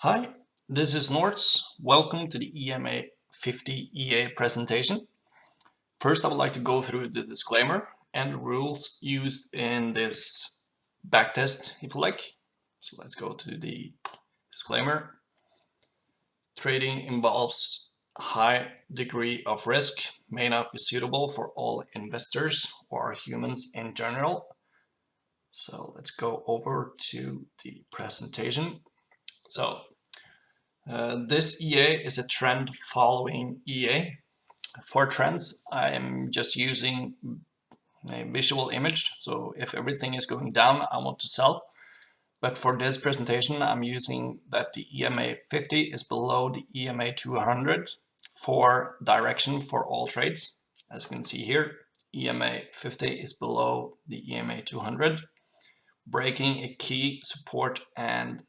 Hi, this is Norse. Welcome to the EMA 50 EA presentation. First, I would like to go through the disclaimer and the rules used in this backtest, if you like. So let's go to the disclaimer. Trading involves a high degree of risk, may not be suitable for all investors or humans in general. So let's go over to the presentation. So this EA is a trend following EA. For trends, I'm just using a visual image. So if everything is going down, I want to sell. But for this presentation, I'm using that the EMA 50 is below the EMA 200 for direction for all trades. As you can see here, EMA 50 is below the EMA 200, breaking a key support and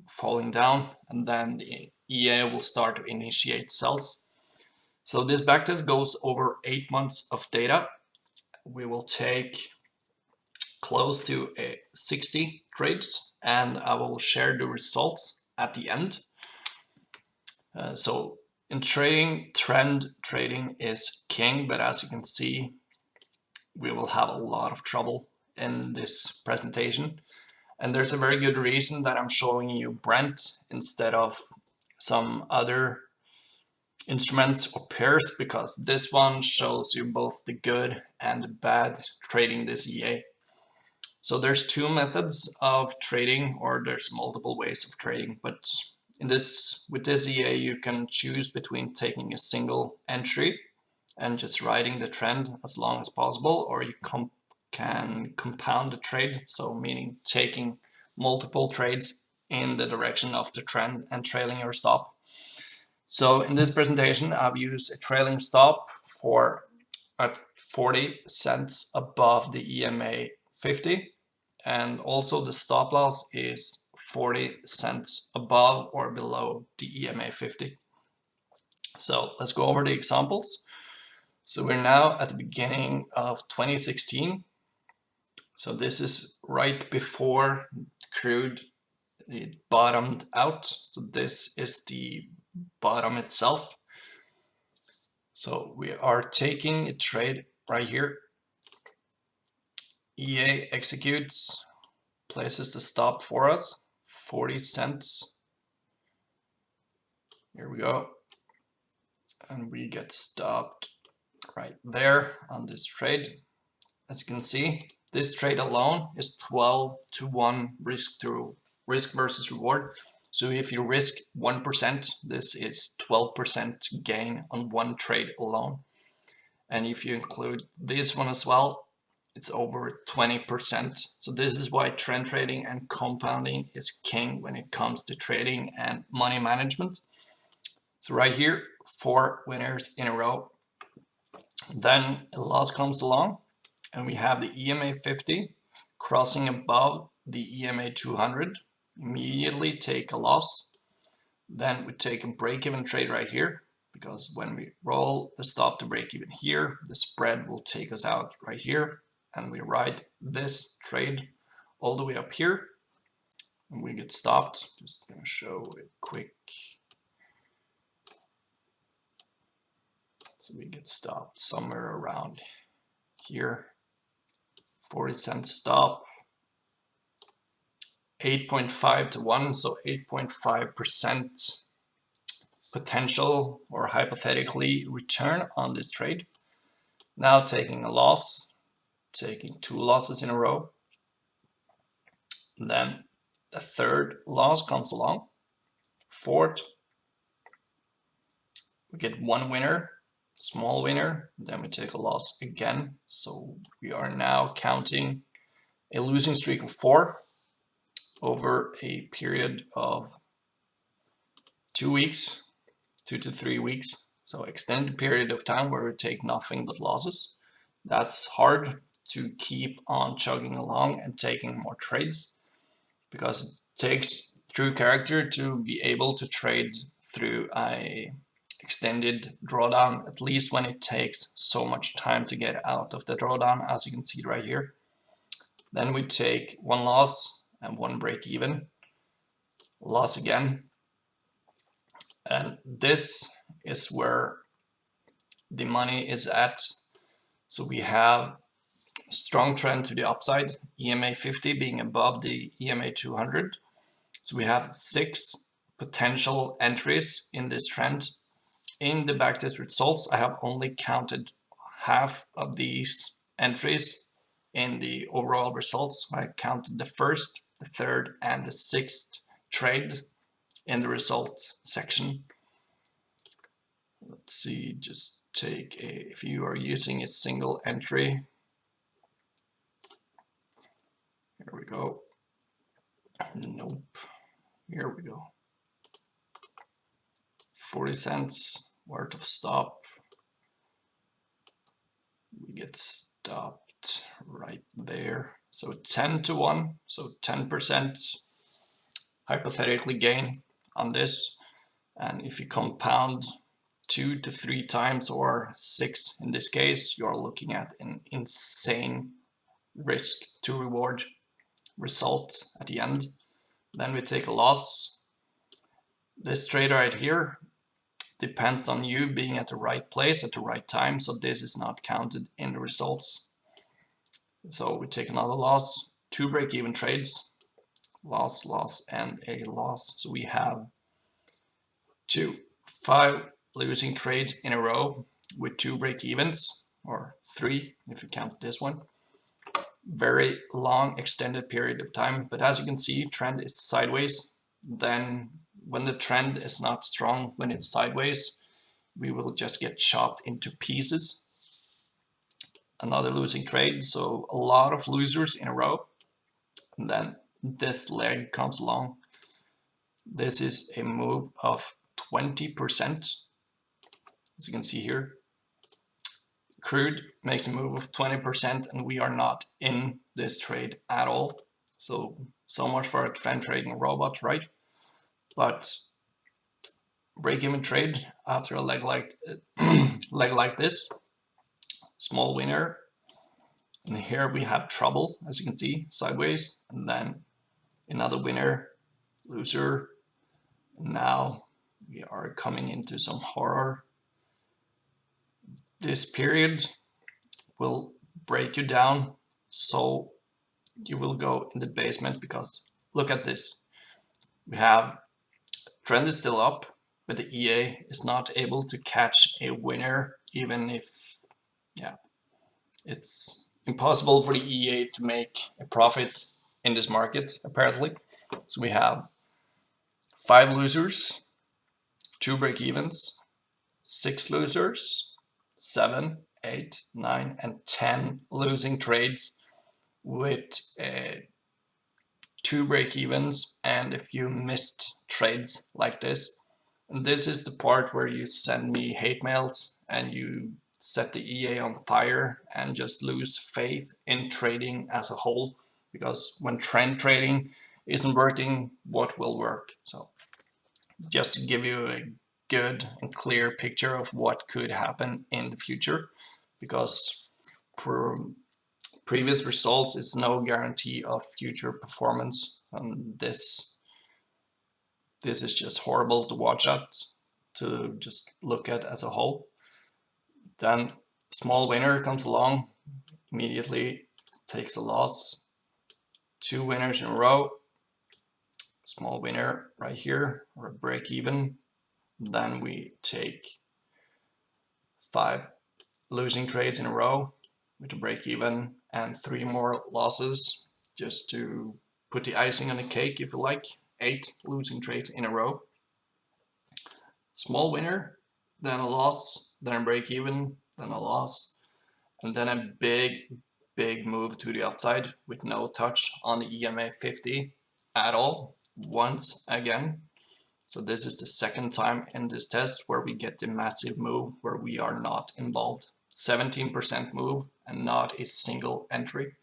falling down, and then the EA will start to initiate sells. So this backtest goes over 8 months of data. We will take close to 60 trades, and I will share the results at the end. So in trading, trend trading is king, but as you can see, we will have a lot of trouble in this presentation. And there's a very good reason that I'm showing you Brent instead of some other instruments or pairs, because this one shows you both the good and the bad trading this EA. So there's two methods of trading, or there's multiple ways of trading, but with this EA you can choose between taking a single entry and just riding the trend as long as possible, or you can compound the trade, so meaning taking multiple trades in the direction of the trend and trailing your stop. So in this presentation, I've used a trailing stop at 40 cents above the EMA 50, and also the stop loss is 40 cents above or below the EMA 50. So let's go over the examples. So we're now at the beginning of 2016. So this is right before crude it bottomed out. So this is the bottom itself. So we are taking a trade right here. EA executes, places the stop for us, 40 cents. Here we go. And we get stopped right there on this trade. As you can see, this trade alone is 12-to-1 risk versus reward. So if you risk 1%, this is 12% gain on one trade alone. And if you include this one as well, it's over 20%. So this is why trend trading and compounding is king when it comes to trading and money management. So right here, 4 winners in a row. Then a loss comes along, and we have the EMA 50 crossing above the EMA 200. Immediately take a loss. Then we take a break-even trade right here, because when we roll the stop to break even here, the spread will take us out right here, and we ride this trade all the way up here, and we get stopped. Just gonna show a quick. So we get stopped somewhere around here, 40 cent stop, 8.5-to-1, so 8.5% potential or hypothetically return on this trade. Now taking a loss, taking 2 losses in a row. Then the third loss comes along, fourth. We get 1 winner, small winner, then we take a loss again. So we are now counting a losing streak of 4 over a period of 2 weeks, 2 to 3 weeks. So extended period of time where we take nothing but losses. That's hard to keep on chugging along and taking more trades, because it takes true character to be able to trade through a extended drawdown, at least when it takes so much time to get out of the drawdown, as you can see right here. Then we take 1 loss and 1 break even. loss again. And this is where the money is at. So we have strong trend to the upside, EMA 50 being above the EMA 200. So we have 6 potential entries in this trend. In the backtest results, I have only counted half of these entries in the overall results. I counted the first, the third, and the 6th trade in the result section. Let's see, just take a, if you are using a single entry, here we go. Nope, here we go. 40 cents worth of stop. We get stopped right there. So 10 to 1, so 10% hypothetically gain on this. And if you compound 2 to 3 times or 6 in this case, you're looking at an insane risk to reward result at the end. Then we take a loss. This trade right here depends on you being at the right place at the right time, so this is not counted in the results. So we take another loss, 2 break-even trades, loss, loss, and a loss. So we have 5 losing trades in a row with 2 break-evens, or 3 if you count this one. Very long extended period of time, but as you can see, trend is sideways. Then when the trend is not strong, when it's sideways, we will just get chopped into pieces. Another losing trade, so a lot of losers in a row. And then this leg comes along. This is a move of 20%, as you can see here. Crude makes a move of 20% and we are not in this trade at all. So much for a trend trading robot, right? But break-even trade after a leg like this, small winner, and here we have trouble, as you can see, sideways, and then another winner, loser. Now we are coming into some horror. This period will break you down, so you will go in the basement, because look at this. We have trend is still up, but the EA is not able to catch a winner, even if, yeah, it's impossible for the EA to make a profit in this market, apparently. So we have 5 losers, 2 break-evens, 6 losers, 7, 8, 9, and 10 losing trades with 2 break-evens and a few missed trades like this. And this is the part where you send me hate mails and you set the EA on fire and just lose faith in trading as a whole, because when trend trading isn't working, what will work? So just to give you a good and clear picture of what could happen in the future, because for previous results, it's no guarantee of future performance. And this is just horrible to watch at, to just look at as a whole. Then small winner comes along, immediately takes a loss. 2 winners in a row, small winner right here, or a break even. Then we take 5 losing trades in a row with a break even and 3 more losses, just to put the icing on the cake, if you like. 8 losing trades in a row. Small winner, then a loss, then a break even, then a loss, and then a big move to the upside with no touch on the EMA 50 at all, once again. So this is the second time in this test where we get the massive move where we are not involved. 17% move and not a single entry.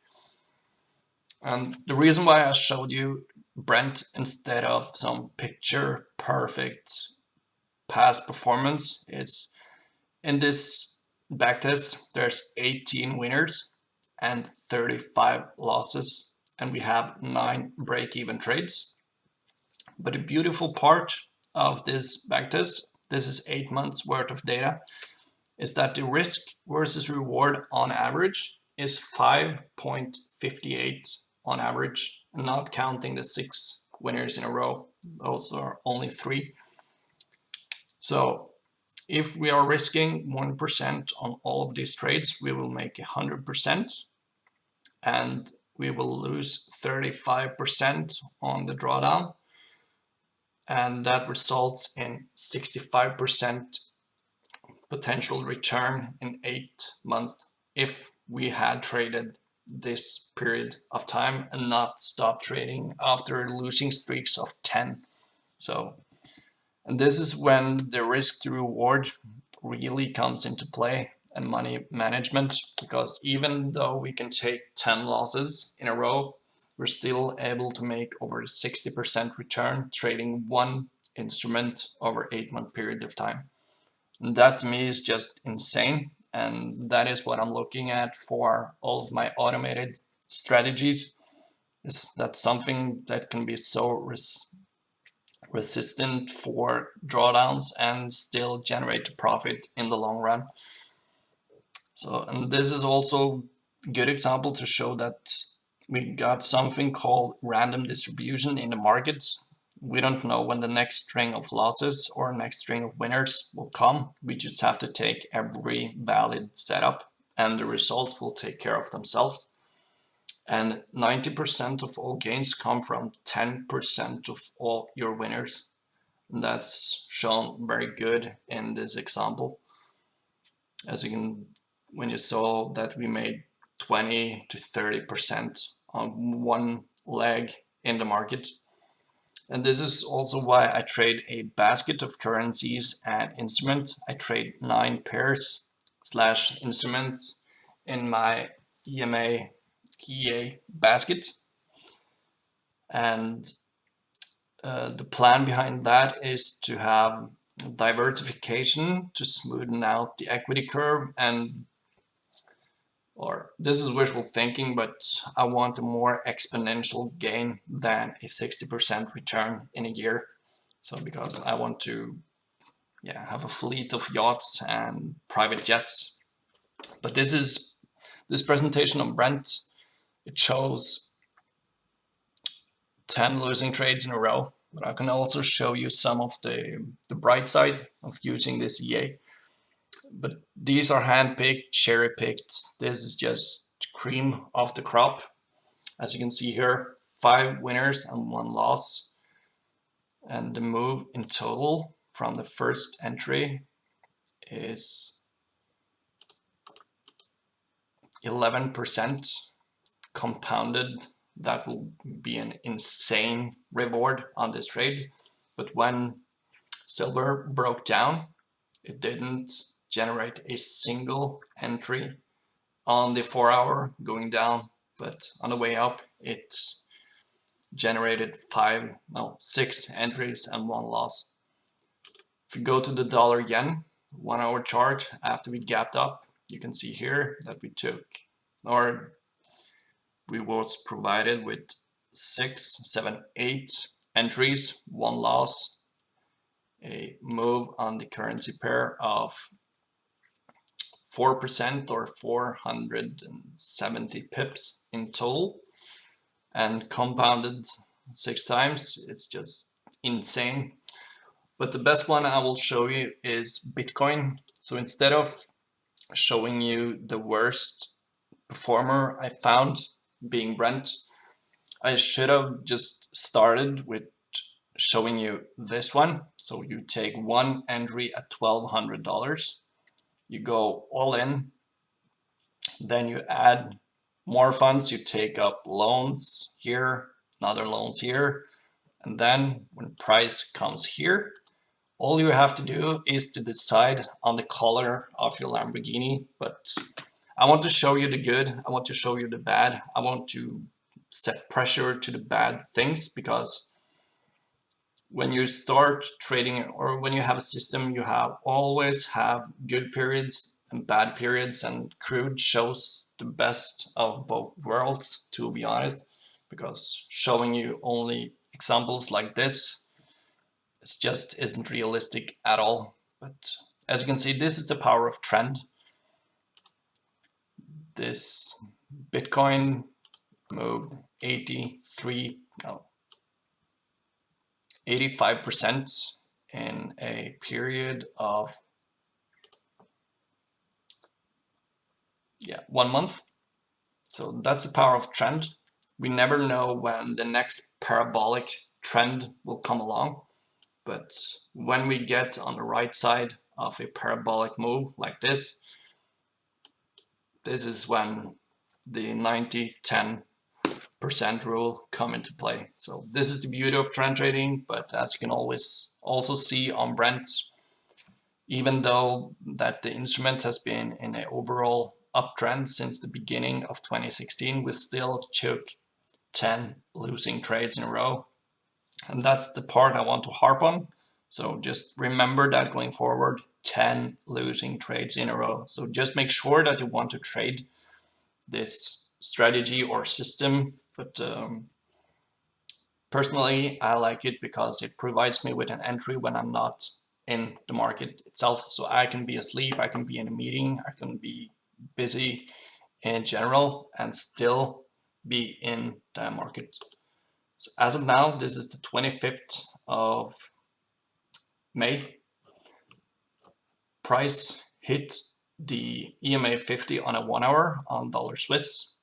And the reason why I showed you Brent instead of some picture perfect past performance is, in this backtest there's 18 winners and 35 losses, and we have 9 break-even trades. But the beautiful part of this backtest, this is 8 months worth of data, is that the risk versus reward on average is 5.58 on average, and not counting the 6 winners in a row. Those are only 3. So if we are risking 1% on all of these trades, we will make 100%, and we will lose 35% on the drawdown, and that results in 65% potential return in 8 months if we had traded this period of time and not stopped trading after losing streaks of 10. So, and this is when the risk to reward really comes into play and money management, because even though we can take 10 losses in a row, we're still able to make over 60% return trading one instrument over 8-month period of time. And that to me is just insane. And that is what I'm looking at for all of my automated strategies. Is that something that can be so resistant for drawdowns and still generate a profit in the long run. So, and this is also a good example to show that we got something called random distribution in the markets. We don't know when the next string of losses or next string of winners will come. We just have to take every valid setup and the results will take care of themselves. And 90% of all gains come from 10% of all your winners. And that's shown very good in this example. As you can, when you saw that we made 20 to 30% on one leg in the market. And this is also why I trade a basket of currencies and instruments. I trade 9 pairs / instruments in my EMA EA basket. And the plan behind that is to have diversification to smoothen out the equity curve, and or this is wishful thinking, but I want a more exponential gain than a 60% return in a year. So because I want to have a fleet of yachts and private jets. But this presentation on Brent, it shows 10 losing trades in a row, but I can also show you some of the bright side of using this EA. But these are hand-picked, cherry-picked. This is just cream of the crop. As you can see here, 5 winners and 1 loss. And the move in total from the first entry is 11% compounded. That will be an insane reward on this trade. But when silver broke down, it didn't generate a single entry on the 4-hour going down, but on the way up it generated 6 entries and 1 loss. If you go to the dollar yen 1-hour chart after we gapped up, you can see here that we was provided with 6, 7, 8 entries, 1 loss, a move on the currency pair of 4% or 470 pips in total, and compounded 6 times. It's just insane. But the best one I will show you is Bitcoin. So instead of showing you the worst performer I found being Brent, I should have just started with showing you this one. So you take 1 entry at $1,200. You go all in, then you add more funds, you take up loans here, another loans here, and then when price comes here, all you have to do is to decide on the color of your Lamborghini. But I want to show you the good, I want to show you the bad, I want to set pressure to the bad things, because when you start trading or when you have a system, you always have good periods and bad periods, and crude shows the best of both worlds, to be honest, because showing you only examples like this, it just isn't realistic at all. But as you can see, this is the power of trend. This Bitcoin moved 85% in a period of 1 month. So that's the power of trend. We never know when the next parabolic trend will come along, but when we get on the right side of a parabolic move like this is when the 90-10% rule come into play. So this is the beauty of trend trading, but as you can always also see on Brent, even though that the instrument has been in an overall uptrend since the beginning of 2016, we still took 10 losing trades in a row. And that's the part I want to harp on. So just remember that going forward, 10 losing trades in a row. So just make sure that you want to trade this strategy or system. But personally, I like it because it provides me with an entry when I'm not in the market itself. So I can be asleep, I can be in a meeting, I can be busy in general and still be in the market. So as of now, this is the 25th of May. Price hit the EMA 50 on a 1 hour on dollar Swiss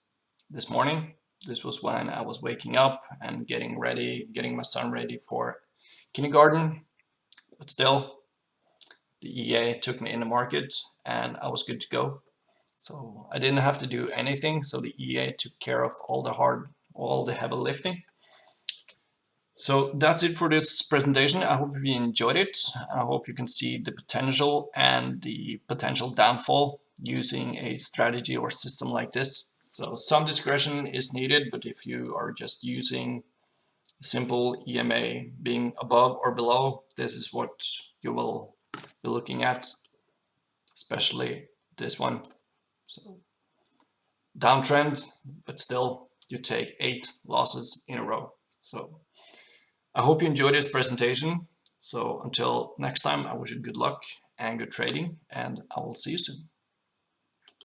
this morning. This was when I was waking up and getting my son ready for kindergarten. But still, the EA took me in the market and I was good to go. So I didn't have to do anything. So the EA took care of all the heavy lifting. So that's it for this presentation. I hope you enjoyed it. I hope you can see the potential and the potential downfall using a strategy or system like this. So some discretion is needed, but if you are just using simple EMA being above or below, this is what you will be looking at, especially this one. So downtrend, but still you take 8 losses in a row. So I hope you enjoyed this presentation. So until next time, I wish you good luck and good trading, and I will see you soon.